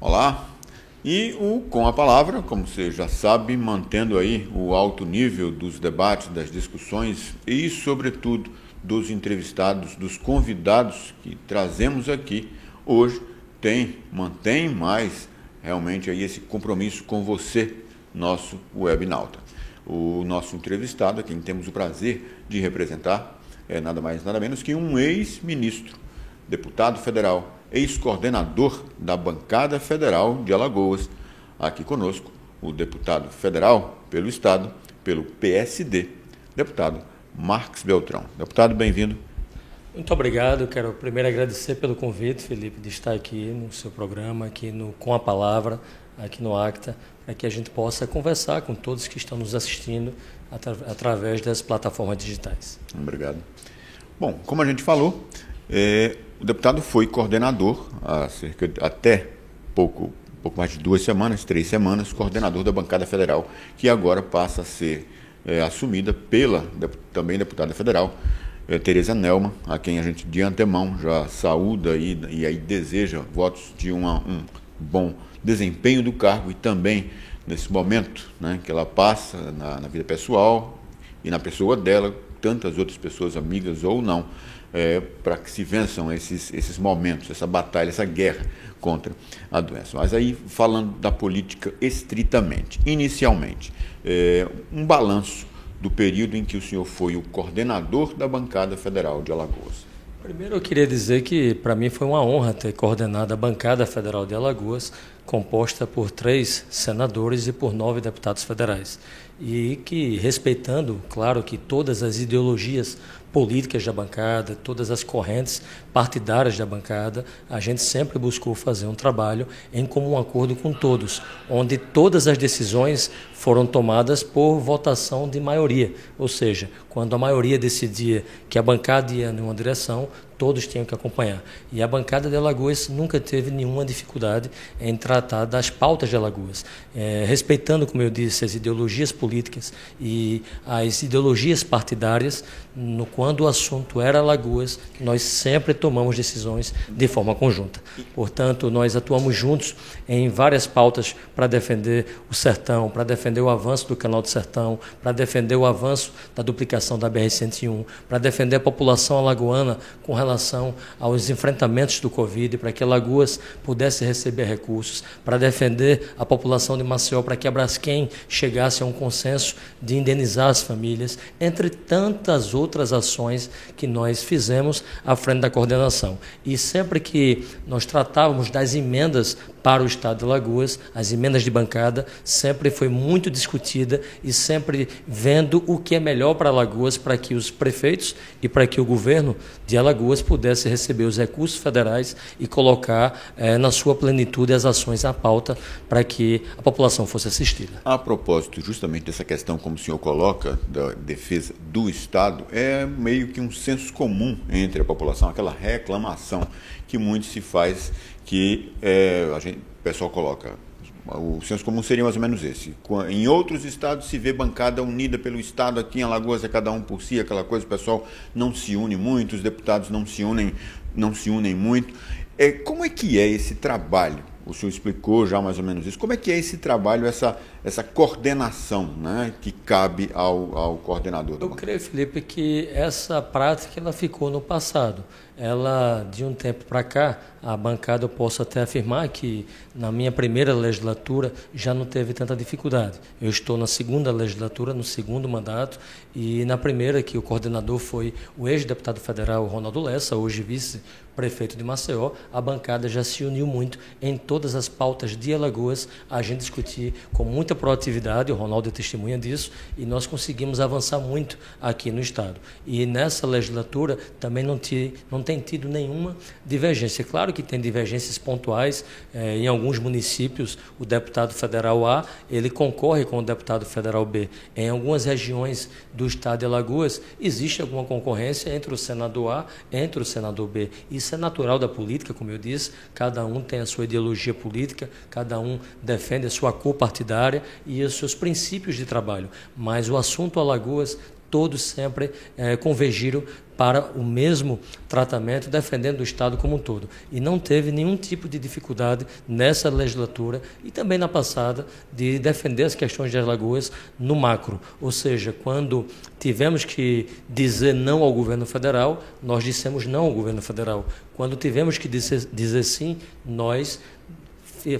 Olá, e o Com a Palavra, como você já sabe, mantendo aí o alto nível dos debates, das discussões e, sobretudo, dos entrevistados, dos convidados que trazemos aqui hoje, mantém mais realmente aí esse compromisso com você, nosso webnauta. O nosso entrevistado, a quem temos o prazer de representar, é nada mais nada menos que um ex-ministro, deputado federal, ex-coordenador da bancada federal de Alagoas. Aqui conosco, o deputado federal pelo Estado, pelo PSD, deputado Marques Beltrão. Deputado, bem-vindo. Muito obrigado. Quero primeiro agradecer pelo convite, Felipe, de estar aqui no seu programa, aqui no Com a Palavra, aqui no Acta, para que a gente possa conversar com todos que estão nos assistindo através das plataformas digitais. Obrigado. Bom, como a gente falou, o deputado foi coordenador até pouco mais de 3 semanas, coordenador da bancada federal, que agora passa a ser assumida pela também deputada federal, Tereza Nelma, a quem a gente de antemão já saúda e aí deseja votos de um bom desempenho do cargo e também nesse momento, né, que ela passa na vida pessoal e na pessoa dela, tantas outras pessoas, amigas ou não, para que se vençam esses momentos, essa batalha, essa guerra contra a doença. Mas aí, falando da política estritamente, inicialmente, um balanço do período em que o senhor foi o coordenador da bancada federal de Alagoas. Primeiro eu queria dizer que para mim foi uma honra ter coordenado a bancada federal de Alagoas, composta por 3 senadores e por 9 deputados federais. E que, respeitando, claro, que todas as ideologias políticas da bancada, todas as correntes partidárias da bancada, a gente sempre buscou fazer um trabalho em comum acordo com todos, onde todas as decisões foram tomadas por votação de maioria, ou seja, quando a maioria decidia que a bancada ia em uma direção, todos tinham que acompanhar. E a bancada de Alagoas nunca teve nenhuma dificuldade em tratar das pautas de Alagoas, respeitando, como eu disse, as ideologias políticas e as ideologias partidárias. Quando o assunto era Alagoas, nós sempre tomamos decisões de forma conjunta. Portanto, nós atuamos juntos em várias pautas para defender o sertão, para defender o avanço do Canal do Sertão, para defender o avanço da duplicação da BR-101, para defender a população alagoana com relação aos enfrentamentos do Covid, para que Alagoas pudesse receber recursos, para defender a população de Maceió, para que a Braskem chegasse a um consenso de indenizar as famílias, entre tantas outras ações que nós fizemos à frente da coordenação. E sempre que nós tratávamos das emendas para o Estado de Alagoas, as emendas de bancada, sempre foi muito discutida e sempre vendo o que é melhor para Alagoas, para que os prefeitos e para que o governo de Alagoas pudesse receber os recursos federais e colocar na sua plenitude as ações à pauta para que a população fosse assistida. A propósito justamente dessa questão, como o senhor coloca, da defesa do Estado, é meio que um senso comum entre a população, aquela reclamação que muito se faz, que o pessoal coloca. O senso comum seria mais ou menos esse. Em outros estados se vê bancada unida pelo Estado, aqui em Alagoas é cada um por si, aquela coisa, o pessoal não se une muito, os deputados não se unem muito. Como é que é esse trabalho? O senhor explicou já mais ou menos isso. Como é que é esse trabalho, essa coordenação, né, que cabe ao coordenador? Eu creio, Felipe, que essa prática ela ficou no passado. Ela, de um tempo para cá, a bancada, eu posso até afirmar que na minha primeira legislatura já não teve tanta dificuldade. Eu estou na segunda legislatura, no segundo mandato, e na primeira, que o coordenador foi o ex-deputado federal Ronaldo Lessa, hoje vice-prefeito de Maceió, a bancada já se uniu muito em todas as pautas de Alagoas, a gente discutir com muita proatividade, o Ronaldo é testemunha disso, e nós conseguimos avançar muito aqui no Estado. E nessa legislatura também não tem tido nenhuma divergência. Claro que tem divergências pontuais, em alguns municípios o deputado federal A, ele concorre com o deputado federal B. Em algumas regiões do Estado de Alagoas existe alguma concorrência entre o senador A, entre o senador B. Isso é natural da política, como eu disse, cada um tem a sua ideologia política, cada um defende a sua cor partidária e os seus princípios de trabalho. Mas o assunto Alagoas todos sempre convergiram para o mesmo tratamento, defendendo o Estado como um todo. E não teve nenhum tipo de dificuldade nessa legislatura e também na passada de defender as questões de Alagoas no macro. Ou seja, quando tivemos que dizer não ao governo federal, nós dissemos não ao governo federal. Quando tivemos que dizer sim, nós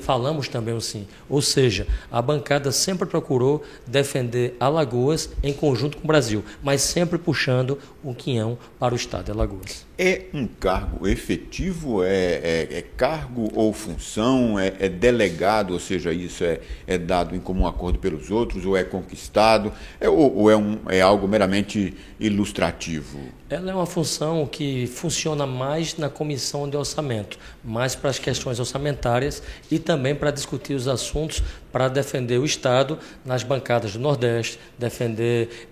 falamos também o sim. Ou seja, a bancada sempre procurou defender Alagoas em conjunto com o Brasil, mas sempre puxando o quinhão para o Estado de Alagoas. É um cargo efetivo? É cargo ou função? É delegado, ou seja, isso é dado em comum acordo pelos outros, ou é conquistado? Ou é algo meramente ilustrativo? Ela é uma função que funciona mais na comissão de orçamento, mais para as questões orçamentárias e também para discutir os assuntos para defender o Estado nas bancadas do Nordeste, defender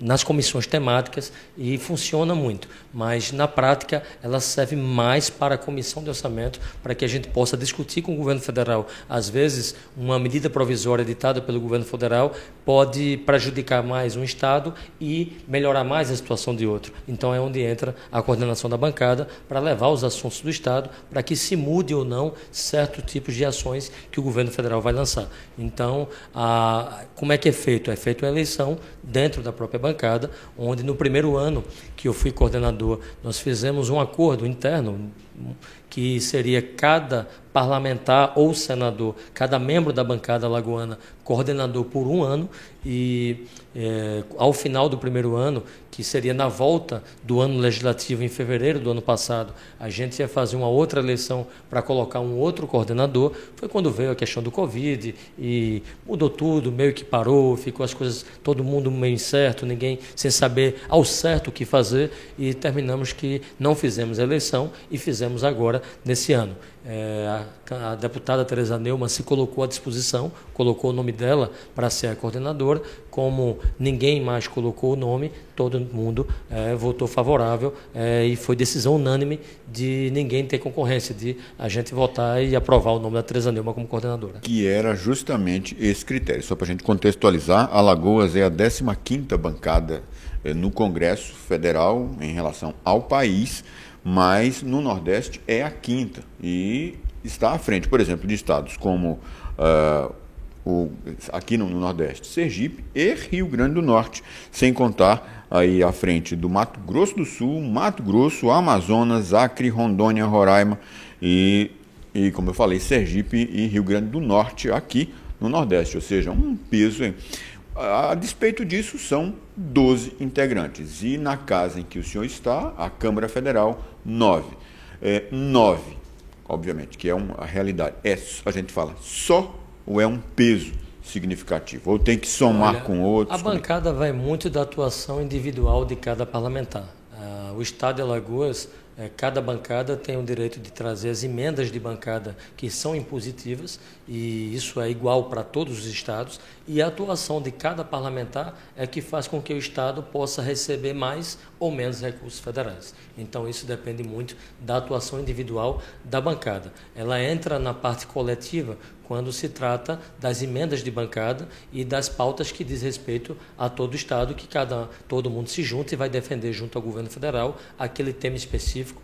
nas comissões temáticas, e funciona muito. Mas, na prática, ela serve mais para a comissão de orçamento, para que a gente possa discutir com o governo federal. Às vezes, uma medida provisória editada pelo governo federal pode prejudicar mais um Estado e melhorar mais a situação de outro. Então, é onde entra a coordenação da bancada para levar os assuntos do Estado para que se mude ou não certos tipos de ações que o governo federal vai lançar. Então, como é que é feito? É feita uma eleição dentro da própria bancada, onde no primeiro ano que eu fui coordenador, nós fizemos um acordo interno que seria cada parlamentar ou senador, cada membro da bancada alagoana, coordenador por um ano, e ao final do primeiro ano, que seria na volta do ano legislativo, em fevereiro do ano passado, a gente ia fazer uma outra eleição para colocar um outro coordenador. Foi quando veio a questão do Covid e mudou tudo, meio que parou, ficou as coisas, todo mundo meio incerto, ninguém sem saber ao certo o que fazer, e terminamos que não fizemos a eleição e fizemos agora nesse ano. A deputada Tereza Neumann se colocou à disposição, colocou o nome dela para ser a coordenadora. Como ninguém mais colocou o nome, todo mundo votou favorável, e foi decisão unânime de ninguém ter concorrência, de a gente votar e aprovar o nome da Tereza Neumann como coordenadora. Que era justamente esse critério. Só para a gente contextualizar, Alagoas é a 15ª bancada no Congresso Federal em relação ao país, mas no Nordeste é a 5ª e está à frente, por exemplo, de estados como aqui no Nordeste, Sergipe e Rio Grande do Norte, sem contar aí à frente do Mato Grosso do Sul, Mato Grosso, Amazonas, Acre, Rondônia, Roraima e como eu falei, Sergipe e Rio Grande do Norte aqui no Nordeste, ou seja, um peso. A despeito disso, são 12 integrantes. E na casa em que o senhor está, a Câmara Federal, 9. 9, obviamente, que é a realidade. A gente fala só ou é um peso significativo? Ou tem que somar com outros? A bancada vai muito da atuação individual de cada parlamentar. O Estado de Alagoas, cada bancada tem o direito de trazer as emendas de bancada que são impositivas, e isso é igual para todos os estados, e a atuação de cada parlamentar é que faz com que o Estado possa receber mais ou menos recursos federais. Então, isso depende muito da atuação individual da bancada. Ela entra na parte coletiva quando se trata das emendas de bancada e das pautas que diz respeito a todo o Estado, que todo mundo se junta e vai defender junto ao governo federal aquele tema específico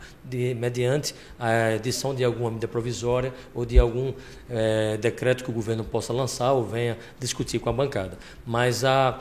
mediante a edição de alguma medida provisória ou de algum decreto que o governo possa lançar ou venha discutir com a bancada. Mas a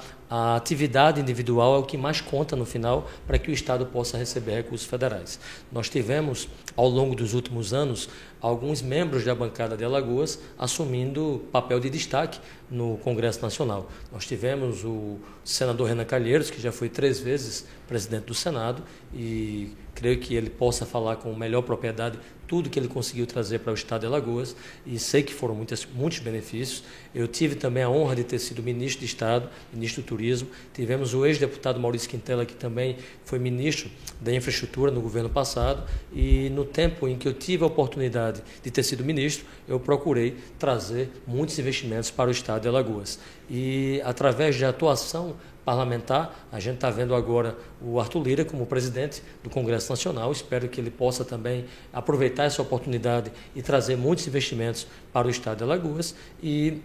atividade individual é o que mais conta no final para que o Estado possa receber recursos federais. Nós tivemos, ao longo dos últimos anos, alguns membros da bancada de Alagoas assumindo papel de destaque no Congresso Nacional. Nós tivemos o senador Renan Calheiros, que já foi 3 vezes presidente do Senado, e creio que ele possa falar com melhor propriedade tudo que ele conseguiu trazer para o Estado de Alagoas, e sei que foram muitos benefícios. Eu tive também a honra de ter sido ministro de Estado, ministro do Turismo. Tivemos o ex-deputado Maurício Quintela, que também foi ministro da Infraestrutura no governo passado, e no tempo em que eu tive a oportunidade de ter sido ministro, eu procurei trazer muitos investimentos para o Estado de Alagoas. E através de atuação parlamentar, a gente está vendo agora o Arthur Lira como presidente do Congresso Nacional. Espero que ele possa também aproveitar essa oportunidade e trazer muitos investimentos para o Estado de Alagoas. E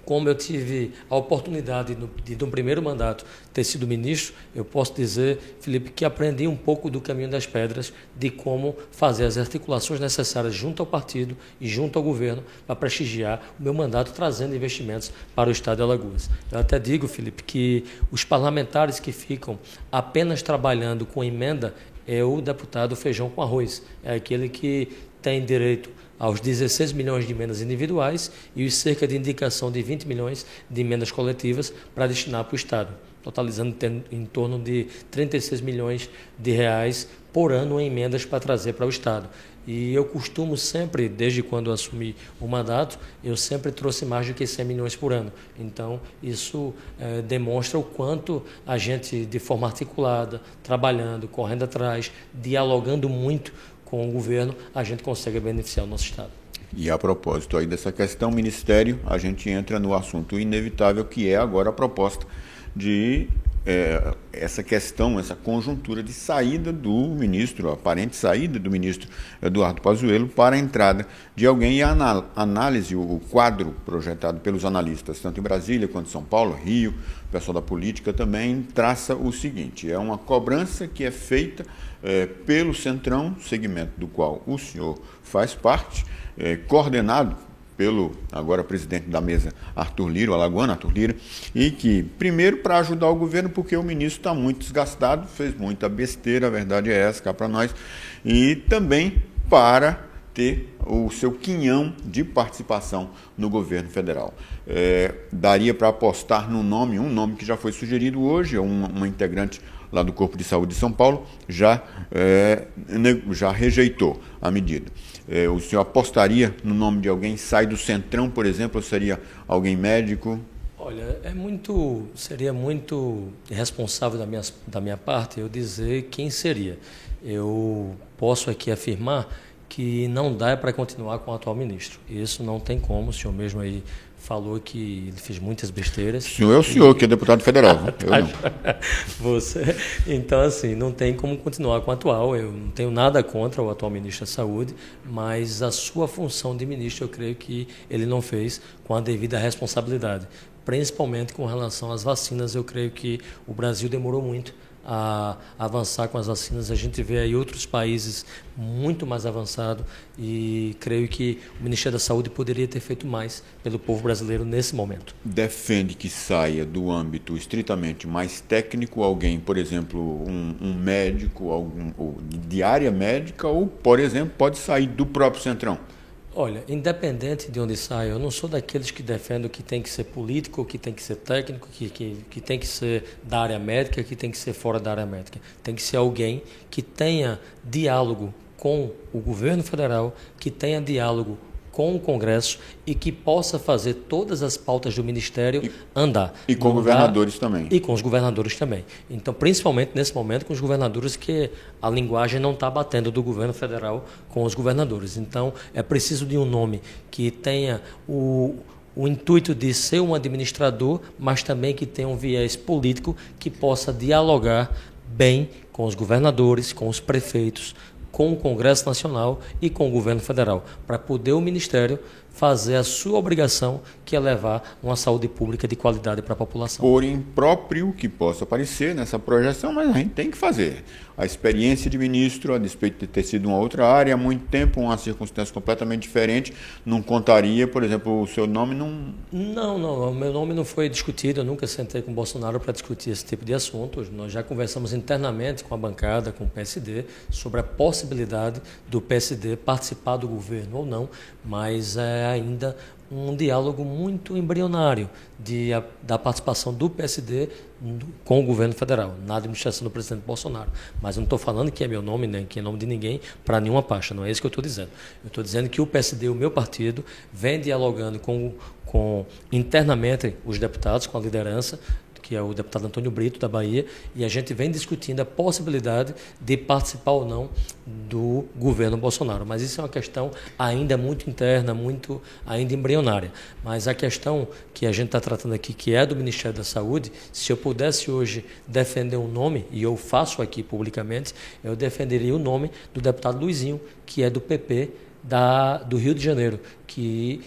como eu tive a oportunidade no primeiro mandato ter sido ministro, eu posso dizer, Felipe, que aprendi um pouco do caminho das pedras, de como fazer as articulações necessárias junto ao partido e junto ao governo para prestigiar o meu mandato, trazendo investimentos para o estado de Alagoas. Eu até digo, Felipe, que os parlamentares que ficam apenas trabalhando com emenda é o deputado feijão com arroz, é aquele que tem direito aos 16 milhões de emendas individuais e os cerca de indicação de 20 milhões de emendas coletivas para destinar para o Estado, totalizando em torno de 36 milhões de reais por ano em emendas para trazer para o Estado. E eu costumo sempre, desde quando eu assumi o mandato, eu sempre trouxe mais do que 100 milhões por ano. Então, isso demonstra o quanto a gente, de forma articulada, trabalhando, correndo atrás, dialogando muito com o governo, a gente consegue beneficiar o nosso Estado. E a propósito aí dessa questão, Ministério, a gente entra no assunto inevitável, que é agora a proposta de essa questão, essa conjuntura de saída do ministro, a aparente saída do ministro Eduardo Pazuello para a entrada de alguém, e a análise, o quadro projetado pelos analistas, tanto em Brasília quanto em São Paulo, Rio, o pessoal da política também traça o seguinte: é uma cobrança que é feita pelo Centrão, segmento do qual o senhor faz parte, coordenado pelo agora presidente da mesa, Arthur Lira, o alagoano Arthur Lira, e que, primeiro, para ajudar o governo, porque o ministro está muito desgastado, fez muita besteira, a verdade é essa, cá para nós, e também para ter o seu quinhão de participação no governo federal. Daria para apostar no nome, um nome que já foi sugerido hoje, uma integrante lá do Corpo de Saúde de São Paulo, já rejeitou a medida. O senhor apostaria no nome de alguém, sai do Centrão, por exemplo, ou seria alguém médico? Olha, seria muito irresponsável da minha parte eu dizer quem seria. Eu posso aqui afirmar que não dá para continuar com o atual ministro. Isso não tem como, o senhor mesmo aí falou que ele fez muitas besteiras. O senhor é o senhor, que é deputado federal. Eu não. Você. Então, assim, não tem como continuar com o atual. Eu não tenho nada contra o atual ministro da Saúde, mas a sua função de ministro, eu creio que ele não fez com a devida responsabilidade. Principalmente com relação às vacinas, eu creio que o Brasil demorou muito a avançar com as vacinas. A gente vê aí outros países muito mais avançados e creio que o Ministério da Saúde poderia ter feito mais pelo povo brasileiro nesse momento. Defende que saia do âmbito estritamente mais técnico alguém, por exemplo, um médico, de área médica, ou, por exemplo, pode sair do próprio Centrão? Olha, independente de onde saia, eu não sou daqueles que defendem que tem que ser político, que tem que ser técnico, que tem que ser da área médica, que tem que ser fora da área médica. Tem que ser alguém que tenha diálogo com o governo federal, que tenha diálogo com o Congresso e que possa fazer todas as pautas do Ministério andar. E com governadores também. E com os governadores também. Então, principalmente nesse momento, com os governadores, que a linguagem não está batendo do governo federal com os governadores. Então, é preciso de um nome que tenha o intuito de ser um administrador, mas também que tenha um viés político que possa dialogar bem com os governadores, com os prefeitos, com o Congresso Nacional e com o governo federal, para poder o Ministério fazer a sua obrigação, que é levar uma saúde pública de qualidade para a população. Por impróprio que possa parecer nessa projeção, mas a gente tem que fazer. A experiência de ministro, a despeito de ter sido uma outra área, há muito tempo, uma circunstância completamente diferente, não contaria, por exemplo, o seu nome não... Não, o meu nome não foi discutido, eu nunca sentei com o Bolsonaro para discutir esse tipo de assuntos. Nós já conversamos internamente com a bancada, com o PSD, sobre a possibilidade do PSD participar do governo ou não, mas é ainda um diálogo muito embrionário da participação do PSD com o governo federal, na administração do presidente Bolsonaro. Mas eu não estou falando que é meu nome, nem que é nome de ninguém, para nenhuma pasta, não é isso que eu estou dizendo. Eu estou dizendo que o PSD, o meu partido, vem dialogando internamente os deputados, com a liderança, que é o deputado Antônio Brito, da Bahia, e a gente vem discutindo a possibilidade de participar ou não do governo Bolsonaro. Mas isso é uma questão ainda muito interna, muito ainda embrionária. Mas a questão que a gente está tratando aqui, que é do Ministério da Saúde, se eu pudesse hoje defender um nome, e eu faço aqui publicamente, eu defenderia o nome do deputado Luizinho, que é do PP, do Rio de Janeiro, que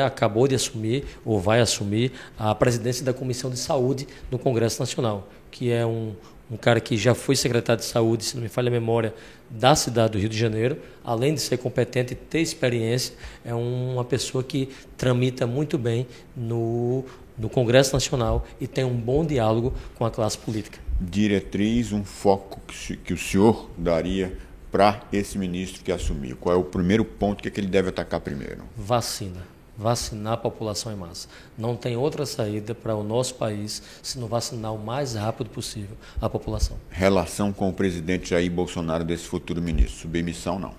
acabou de assumir, ou vai assumir, a presidência da Comissão de Saúde no Congresso Nacional, que é um cara que já foi secretário de Saúde, se não me falha a memória, da cidade do Rio de Janeiro. Além de ser competente e ter experiência, é uma pessoa que tramita muito bem no Congresso Nacional e tem um bom diálogo com a classe política. Diretriz, um foco que o senhor daria para esse ministro que assumiu? Qual é o primeiro ponto que ele deve atacar primeiro? Vacinar a população em massa. Não tem outra saída para o nosso país se não vacinar o mais rápido possível a população. Relação com o presidente Jair Bolsonaro desse futuro ministro? Submissão, não?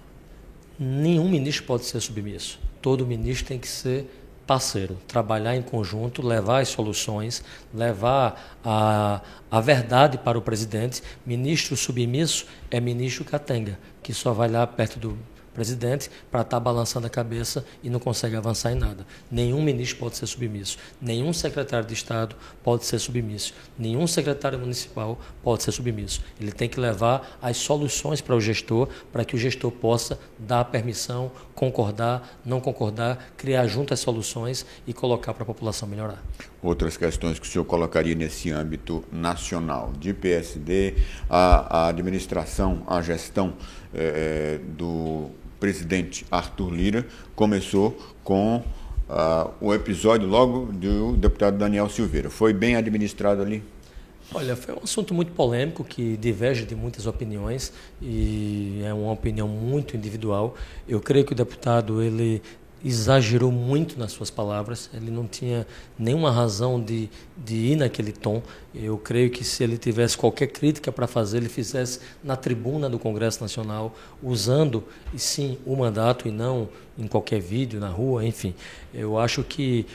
Nenhum ministro pode ser submisso. Todo ministro tem que ser parceiro, trabalhar em conjunto, levar as soluções, levar a verdade para o presidente. Ministro submisso é ministro catenga, que só vai lá perto do presidente para estar balançando a cabeça e não consegue avançar em nada. Nenhum ministro pode ser submisso, nenhum secretário de Estado pode ser submisso, nenhum secretário municipal pode ser submisso. Ele tem que levar as soluções para o gestor, para que o gestor possa dar permissão, concordar, não concordar, criar junto as soluções e colocar para a população melhorar. Outras questões que o senhor colocaria nesse âmbito nacional, de PSD, a administração, a gestão do presidente Arthur Lira começou com o episódio logo do deputado Daniel Silveira. Foi bem administrado ali? Olha, foi um assunto muito polêmico que diverge de muitas opiniões e é uma opinião muito individual. Eu creio que o deputado ele exagerou muito nas suas palavras, ele não tinha nenhuma razão de ir naquele tom. Eu creio que se ele tivesse qualquer crítica para fazer, ele fizesse na tribuna do Congresso Nacional, usando, sim, o mandato e não em qualquer vídeo, na rua, enfim. Eu acho que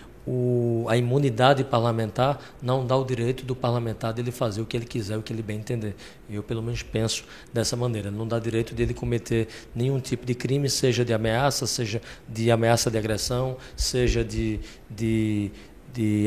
a imunidade parlamentar não dá o direito do parlamentar dele fazer o que ele quiser, o que ele bem entender. Eu, pelo menos, penso dessa maneira. Não dá direito dele cometer nenhum tipo de crime, seja de ameaça de agressão, seja de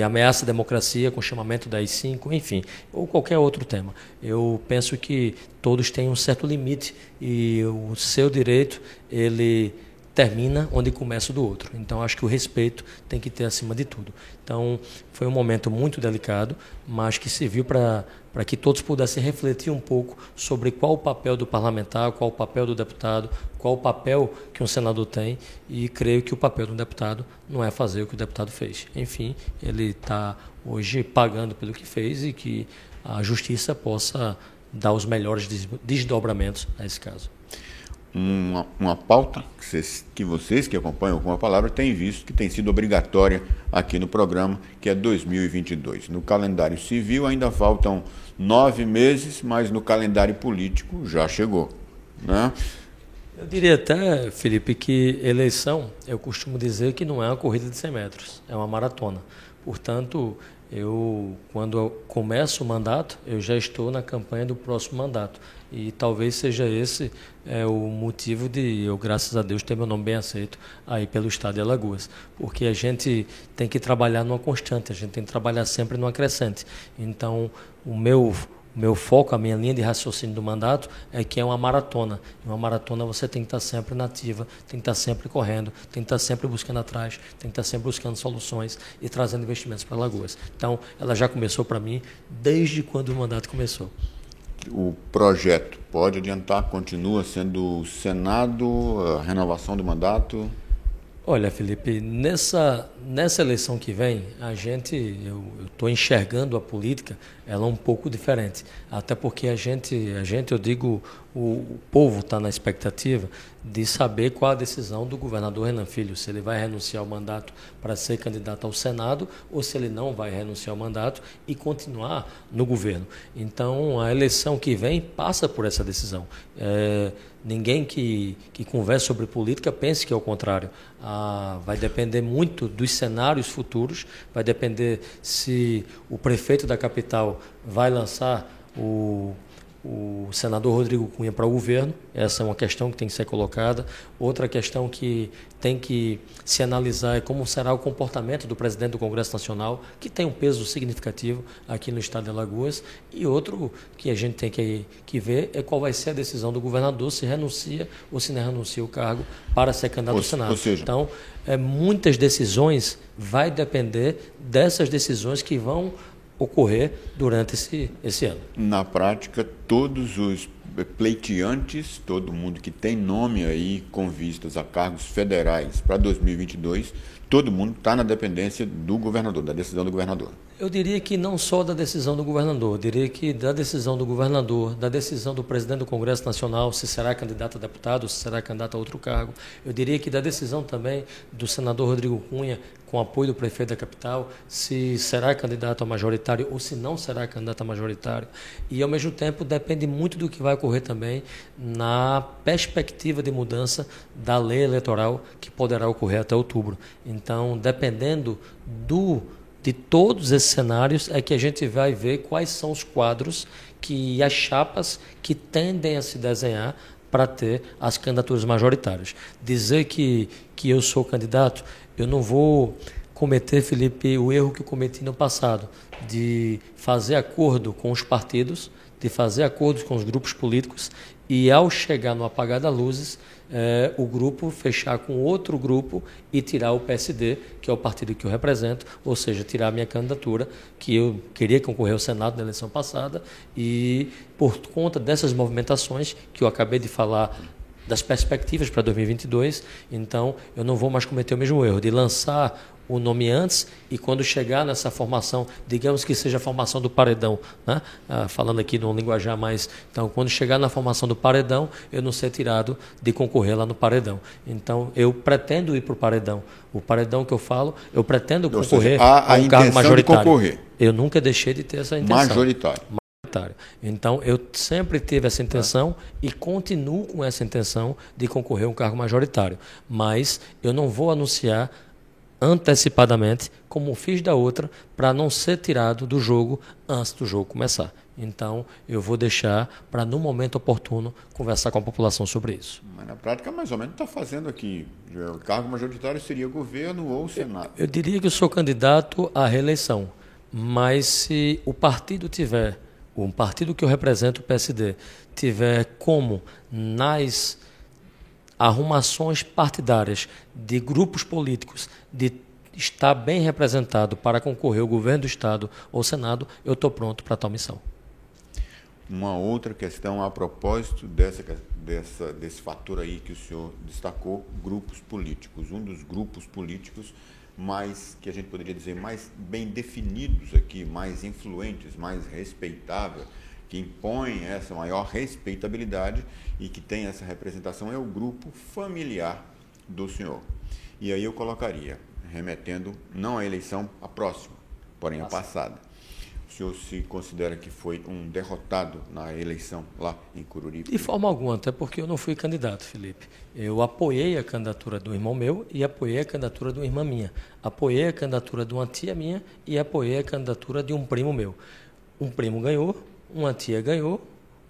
ameaça à democracia com chamamento da AI-5, enfim, ou qualquer outro tema. Eu penso que todos têm um certo limite e o seu direito, ele termina onde começa o do outro. Então, acho que o respeito tem que ter acima de tudo. Então, foi um momento muito delicado, mas que serviu para que todos pudessem refletir um pouco sobre qual o papel do parlamentar, qual o papel do deputado, qual o papel que um senador tem, e creio que o papel do deputado não é fazer o que o deputado fez. Enfim, ele está hoje pagando pelo que fez e que a justiça possa dar os melhores desdobramentos a esse caso. Uma pauta que vocês que acompanham com a palavra têm visto que tem sido obrigatória aqui no programa, que é 2022. No calendário civil ainda faltam 9 meses, mas no calendário político já chegou, né? Eu diria até, Felipe, que eleição, eu costumo dizer que não é uma corrida de 100 metros, é uma maratona. Portanto, quando eu começo o mandato, eu já estou na campanha do próximo mandato. E talvez seja esse o motivo de eu, graças a Deus, ter meu nome bem aceito aí pelo estado de Alagoas. Porque a gente tem que trabalhar numa constante, a gente tem que trabalhar sempre numa crescente. Então, o meu foco, a minha linha de raciocínio do mandato é que é uma maratona. Em uma maratona você tem que estar sempre na ativa, tem que estar sempre correndo, tem que estar sempre buscando atrás, tem que estar sempre buscando soluções e trazendo investimentos para Alagoas. Então, ela já começou para mim desde quando o mandato começou. O projeto pode adiantar, continua sendo o Senado, a renovação do mandato? Olha, Felipe, nessa eleição que vem, eu estou enxergando a política, ela é um pouco diferente. Até porque eu digo, o povo está na expectativa de saber qual a decisão do governador Renan Filho, se ele vai renunciar ao mandato para ser candidato ao Senado ou se ele não vai renunciar ao mandato e continuar no governo. Então, a eleição que vem passa por essa decisão. Ninguém que conversa sobre política pense que é o contrário. Vai depender muito dos cenários futuros, vai depender se o prefeito da capital vai lançar o senador Rodrigo Cunha para o governo. Essa é uma questão que tem que ser colocada. Outra questão que tem que se analisar é como será o comportamento do presidente do Congresso Nacional, que tem um peso significativo aqui no estado de Alagoas. E outro que a gente tem que ver é qual vai ser a decisão do governador, se renuncia ou se não renuncia o cargo para ser candidato ao Senado. Então, muitas decisões vai depender dessas decisões que vão ocorrer durante esse ano. Na prática, todos os pleiteantes, todo mundo que tem nome aí com vistas a cargos federais para 2022, todo mundo está na dependência do governador, da decisão do governador. Eu diria que não só da decisão do governador, eu diria que da decisão do governador, da decisão do presidente do Congresso Nacional, se será candidato a deputado, se será candidato a outro cargo. Eu diria que da decisão também do senador Rodrigo Cunha, com apoio do prefeito da capital, se será candidato a majoritário ou se não será candidato a majoritário. E, ao mesmo tempo, depende muito do que vai ocorrer também na perspectiva de mudança da lei eleitoral, que poderá ocorrer até outubro. Então, dependendo de todos esses cenários, é que a gente vai ver quais são os quadros e as chapas que tendem a se desenhar para ter as candidaturas majoritárias. Dizer que eu sou candidato, eu não vou cometer, Felipe, o erro que eu cometi no passado, de fazer acordo com os partidos, de fazer acordos com os grupos políticos e, ao chegar no apagar das luzes, o grupo fechar com outro grupo e tirar o PSD, que é o partido que eu represento, ou seja, tirar a minha candidatura, que eu queria concorrer ao Senado na eleição passada, e por conta dessas movimentações que eu acabei de falar, das perspectivas para 2022, então eu não vou mais cometer o mesmo erro de lançar o nome antes e quando chegar nessa formação, digamos que seja a formação do paredão, né? Falando aqui num linguajar mais, então quando chegar na formação do paredão, eu não ser tirado de concorrer lá no paredão. Então eu pretendo ir para o paredão. O paredão que eu falo, eu pretendo concorrer a um cargo majoritário. Eu nunca deixei de ter essa intenção. Majoritário. Então, eu sempre tive essa intenção e continuo com essa intenção de concorrer a um cargo majoritário. Mas eu não vou anunciar antecipadamente, como fiz da outra, para não ser tirado do jogo antes do jogo começar. Então, eu vou deixar para, no momento oportuno, conversar com a população sobre isso. Mas na prática, mais ou menos, está fazendo aqui. O cargo majoritário seria governo ou Senado? Eu diria que eu sou candidato à reeleição. Mas se o partido tiver, um partido que eu represento, o PSD, tiver como nas arrumações partidárias de grupos políticos, de estar bem representado para concorrer ao governo do Estado ou Senado, eu estou pronto para tal missão. Uma outra questão a propósito desse fator aí que o senhor destacou, grupos políticos. Um dos grupos políticos mais, que a gente poderia dizer, mais bem definidos aqui, mais influentes, mais respeitável, que impõe essa maior respeitabilidade e que tem essa representação é o grupo familiar do senhor. E aí eu colocaria, remetendo não à eleição, a próxima, porém a passada. O senhor se considera que foi um derrotado na eleição lá em Cururipe? De forma alguma, até porque eu não fui candidato, Felipe. Eu apoiei a candidatura do irmão meu e apoiei a candidatura de uma irmã minha. Apoiei a candidatura de uma tia minha e apoiei a candidatura de um primo meu. Um primo ganhou, uma tia ganhou,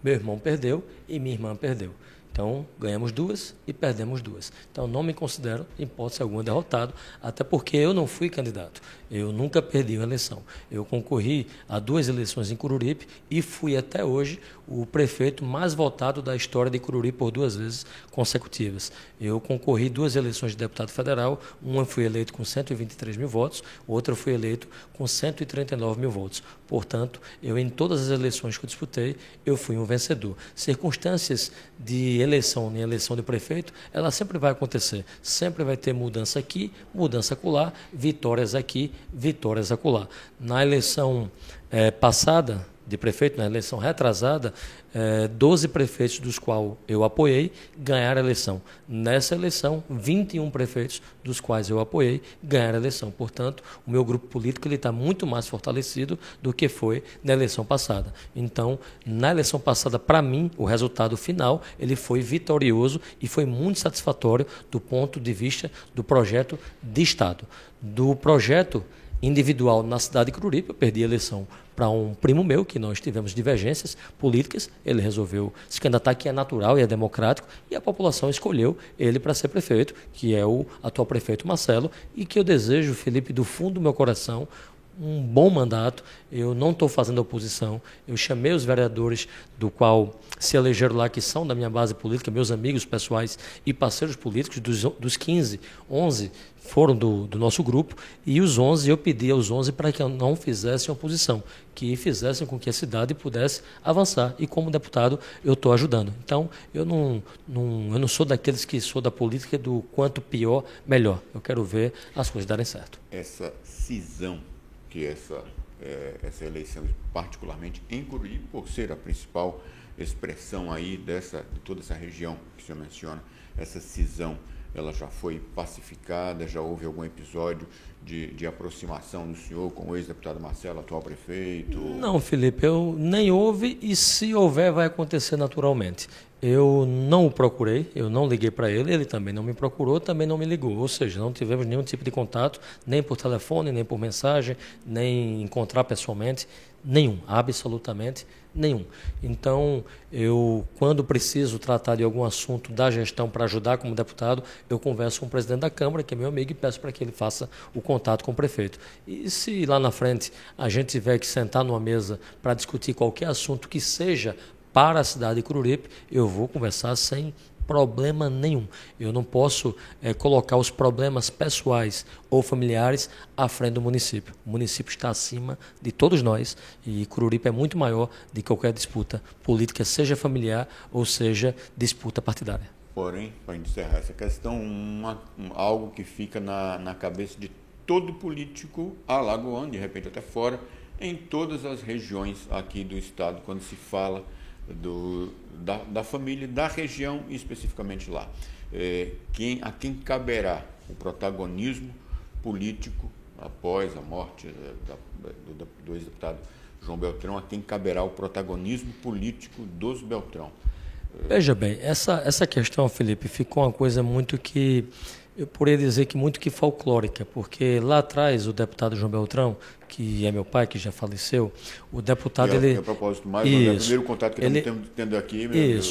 meu irmão perdeu e minha irmã perdeu. Então, ganhamos duas e perdemos duas. Então, não me considero, em hipótese alguma, derrotado, até porque eu não fui candidato. Eu nunca perdi uma eleição. Eu concorri a 2 eleições em Cururipe e fui até hoje o prefeito mais votado da história de Cururipe por 2 vezes consecutivas. Eu concorri 2 eleições de deputado federal, uma fui eleito com 123 mil votos, outra fui eleito com 139 mil votos. Portanto, eu em todas as eleições que eu disputei, eu fui um vencedor. Circunstâncias de eleição em eleição de prefeito, ela sempre vai acontecer. Sempre vai ter mudança aqui, mudança acolá, vitórias aqui, vitórias acolá. Na eleição passada de prefeito, na eleição retrasada, 12 prefeitos dos quais eu apoiei ganharam a eleição. Nessa eleição, 21 prefeitos dos quais eu apoiei ganharam a eleição. Portanto, o meu grupo político está muito mais fortalecido do que foi na eleição passada. Então, na eleição passada, para mim, o resultado final ele foi vitorioso e foi muito satisfatório do ponto de vista do projeto de Estado. Do projeto individual na cidade de Cruripe, eu perdi a eleição para um primo meu, que nós tivemos divergências políticas, ele resolveu se candidatar, que é natural e é democrático, e a população escolheu ele para ser prefeito, que é o atual prefeito Marcelo, e que eu desejo, Felipe, do fundo do meu coração, um bom mandato. Eu não estou fazendo oposição, eu chamei os vereadores do qual se elegeram lá, que são da minha base política, meus amigos pessoais e parceiros políticos, dos 15, 11 foram do nosso grupo, e os 11, eu pedi aos 11 para que não fizessem oposição, que fizessem com que a cidade pudesse avançar, e como deputado eu estou ajudando. Então, eu não sou daqueles que sou da política do quanto pior, melhor. Eu quero ver as coisas darem certo. Essa cisão que essa eleição, particularmente em Cruripe, por ser a principal expressão aí de toda essa região que o senhor menciona, essa cisão, ela já foi pacificada? Já houve algum episódio de aproximação do senhor com o ex-deputado Marcelo, atual prefeito? Não, Felipe, nem houve, e se houver vai acontecer naturalmente. Eu não o procurei, eu não liguei para ele, ele também não me procurou, também não me ligou. Ou seja, não tivemos nenhum tipo de contato, nem por telefone, nem por mensagem, nem encontrar pessoalmente, nenhum, absolutamente nenhum. Então, quando preciso tratar de algum assunto da gestão para ajudar como deputado, eu converso com o presidente da Câmara, que é meu amigo, e peço para que ele faça o contato com o prefeito. E se lá na frente a gente tiver que sentar numa mesa para discutir qualquer assunto que seja para a cidade de Cruripe, eu vou conversar sem problema nenhum. Eu não posso colocar os problemas pessoais ou familiares à frente do município. O município está acima de todos nós, e Cruripe é muito maior de qualquer disputa política, seja familiar ou seja disputa partidária. Porém, para encerrar essa questão, algo que fica na cabeça de todo político alagoano, de repente até fora, em todas as regiões aqui do estado, quando se fala da família, da região e especificamente lá. A quem caberá o protagonismo político após a morte do ex-deputado João Beltrão? A quem caberá o protagonismo político dos Beltrão? Veja bem, essa questão, Felipe, ficou uma coisa muito que, eu poderia dizer que muito que folclórica, porque lá atrás o deputado João Beltrão, que é meu pai, que já faleceu, o deputado... A propósito, mais o primeiro contato que estamos tendo aqui...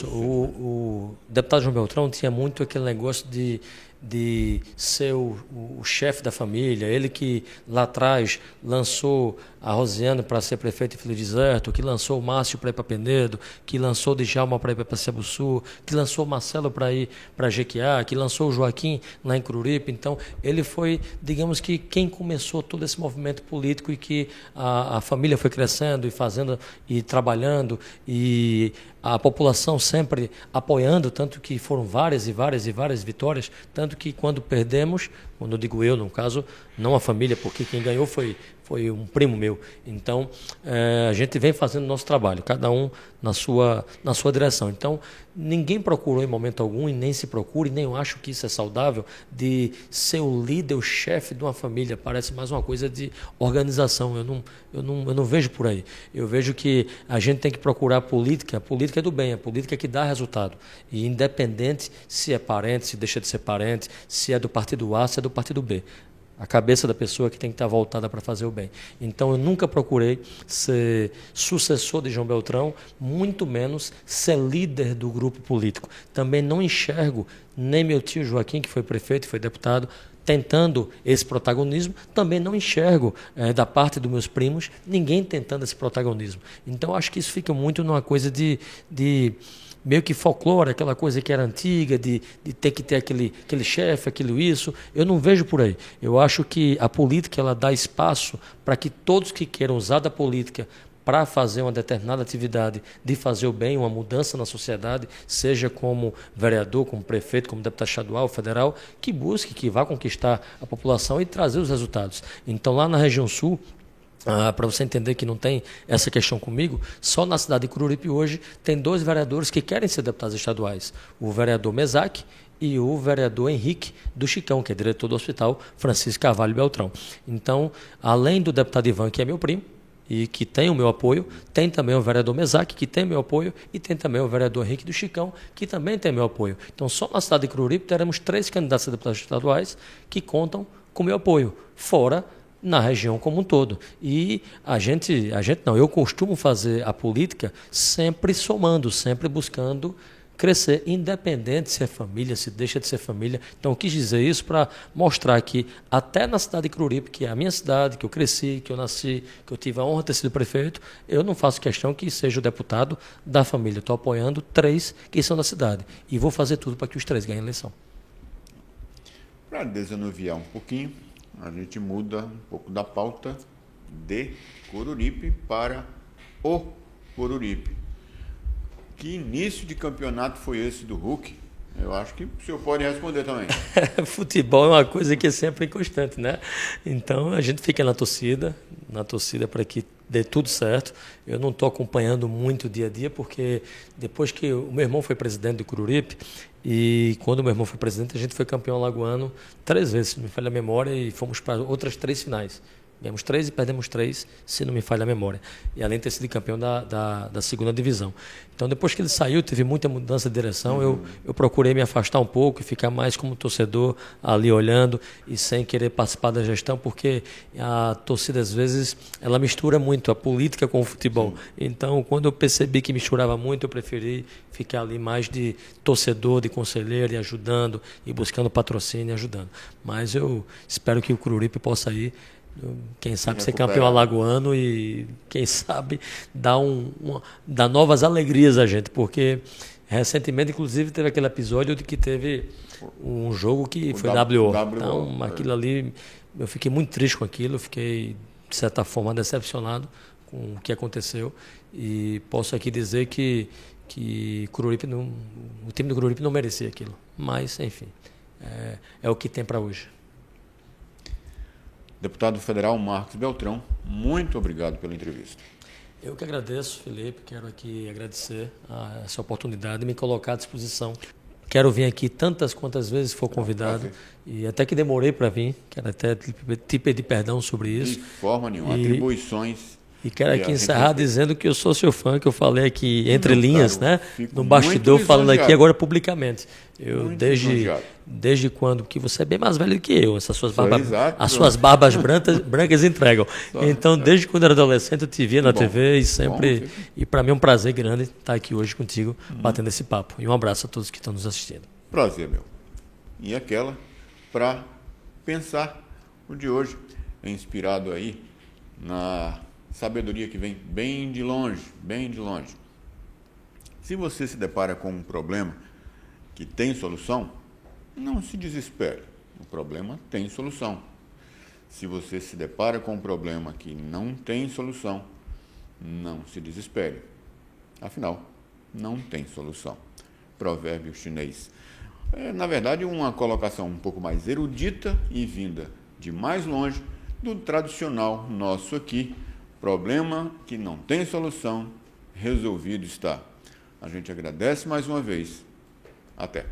O deputado João Beltrão tinha muito aquele negócio de ser o chefe da família, ele que lá atrás lançou a Rosiane para ser prefeito de Filho Deserto, que lançou o Márcio para ir para Penedo, que lançou o Djalma para ir para Ceabuçu, que lançou o Marcelo para ir para Jequiá, que lançou o Joaquim lá em Cruripe. Então, ele foi, digamos que, quem começou todo esse movimento político, e que a família foi crescendo e fazendo e trabalhando, e a população sempre apoiando, tanto que foram várias e várias e várias vitórias, tanto que quando perdemos, quando eu digo eu, no caso, não a família, porque quem ganhou foi um primo meu. Então, a gente vem fazendo o nosso trabalho, cada um na sua direção. Então, ninguém procurou em momento algum, e nem se procura, e nem eu acho que isso é saudável, de ser o líder, o chefe de uma família. Parece mais uma coisa de organização. Eu não vejo por aí. Eu vejo que a gente tem que procurar a política é do bem, a política é que dá resultado. E independente se é parente, se deixa de ser parente, se é do partido A, se é do partido B. A cabeça da pessoa que tem que estar voltada para fazer o bem. Então, eu nunca procurei ser sucessor de João Beltrão, muito menos ser líder do grupo político. Também não enxergo nem meu tio Joaquim, que foi prefeito e foi deputado, tentando esse protagonismo. Também não enxergo, da parte dos meus primos, ninguém tentando esse protagonismo. Então, acho que isso fica muito numa coisa de meio que folclore, aquela coisa que era antiga, de ter que ter aquele chefe, aquilo isso. Eu não vejo por aí. Eu acho que a política, ela dá espaço para que todos que queiram usar da política para fazer uma determinada atividade de fazer o bem, uma mudança na sociedade, seja como vereador, como prefeito, como deputado estadual, federal, que busque, que vá conquistar a população e trazer os resultados. Então, lá na região sul, para você entender que não tem essa questão comigo, só na cidade de Cruripe hoje tem 2 vereadores que querem ser deputados estaduais. O vereador Mesaque e o vereador Henrique do Chicão, que é diretor do Hospital Francisco Carvalho Beltrão. Então, além do deputado Ivan, que é meu primo, e que tem o meu apoio, tem também o vereador Mesaque, que tem meu apoio, e tem também o vereador Henrique do Chicão, que também tem meu apoio. Então, só na cidade de Cruripe teremos 3 candidatos a deputados estaduais que contam com meu apoio, fora na região como um todo. E eu costumo fazer a política sempre somando, sempre buscando crescer, independente se é família, se deixa de ser família. Então, eu quis dizer isso para mostrar que até na cidade de Coruripe, que é a minha cidade, que eu cresci, que eu nasci, que eu tive a honra de ter sido prefeito, eu não faço questão que seja o deputado da família. Estou apoiando 3 que são da cidade. E vou fazer tudo para que os 3 ganhem a eleição. Para desanuviar um pouquinho, a gente muda um pouco da pauta de Coruripe para o Coruripe. Que início de campeonato foi esse do Hulk? Eu acho que o senhor pode responder também. Futebol é uma coisa que é sempre constante, né? Então a gente fica na torcida para que dê tudo certo. Eu não estou acompanhando muito o dia a dia, porque depois que o meu irmão foi presidente do Coruripe, e quando o meu irmão foi presidente, a gente foi campeão alagoano 3 vezes, se não me falha a memória, e fomos para outras 3 finais. Ganhamos 3 e perdemos 3, se não me falha a memória. E além de ter sido campeão da segunda divisão. Então, depois que ele saiu, teve muita mudança de direção. Eu procurei me afastar um pouco e ficar mais como torcedor, ali olhando e sem querer participar da gestão, porque a torcida, às vezes, ela mistura muito a política com o futebol. Então, quando eu percebi que misturava muito, eu preferi ficar ali mais de torcedor, de conselheiro, e ajudando, e buscando patrocínio e ajudando. Mas eu espero que o Coruripe possa ir, quem sabe, ser campeão alagoano e quem sabe dar novas alegrias a gente, porque recentemente, inclusive, teve aquele episódio de que teve um jogo que foi WO. Então, aquilo ali, eu fiquei muito triste com aquilo, fiquei, de certa forma, decepcionado com o que aconteceu, e posso aqui dizer que Coruripe o time do Coruripe não merecia aquilo, mas, enfim, é o que tem para hoje. Deputado federal Marcos Beltrão, muito obrigado pela entrevista. Eu que agradeço, Felipe, quero aqui agradecer essa oportunidade de me colocar à disposição. Quero vir aqui tantas quantas vezes for convidado, e até que demorei para vir, quero até te pedir perdão sobre isso. De forma nenhuma, atribuições. E quero aqui encerrar dizendo que eu sou seu fã, que eu falei aqui entre linhas, né? No bastidor, falando aqui agora publicamente. Eu desde quando que você é bem mais velho do que eu, essas suas barbas brancas entregam. Então, desde quando eu era adolescente, eu te via na TV e sempre. E para mim é um prazer grande estar aqui hoje contigo, batendo esse papo. E um abraço a todos que estão nos assistindo. Prazer, meu. E aquela para pensar, o de hoje é inspirado aí na sabedoria que vem bem de longe, bem de longe. Se você se depara com um problema que tem solução, não se desespere. O problema tem solução. Se você se depara com um problema que não tem solução, não se desespere. Afinal, não tem solução. Provérbio chinês. Na verdade, uma colocação um pouco mais erudita e vinda de mais longe do tradicional nosso aqui. Problema que não tem solução, resolvido está. A gente agradece mais uma vez. Até.